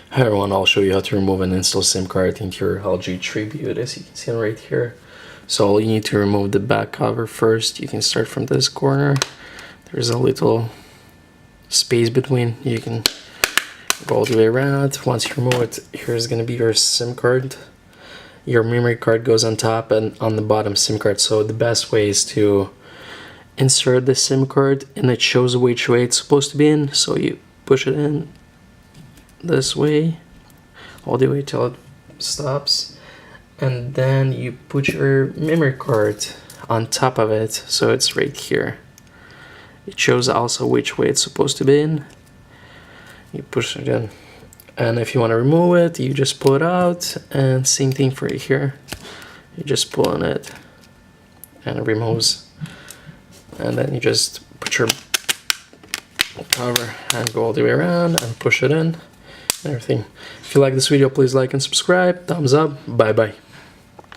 Hi everyone, I'll show you how to remove and install SIM card into your LG Tribute, as you can see right here. So all you need to remove the back cover first. You can start from this corner. There's a little space between. You can go all the way around. Once you remove it, here's going to be your SIM card. Your memory card goes on top and on the bottom SIM card. So the best way is to insert the SIM card and it shows which way it's supposed to be in. So you push it in this way all the way till it stops, and then you put your memory card on top of it, so it's right here. It shows also which way it's supposed to be in. You push it in, and if you want to remove it, you just pull it out, and same thing for here. You just pull on it and it removes, and then you just put your cover and go all the way around and push it in. Everything. If you like this video, please like and subscribe. Thumbs up. Bye bye.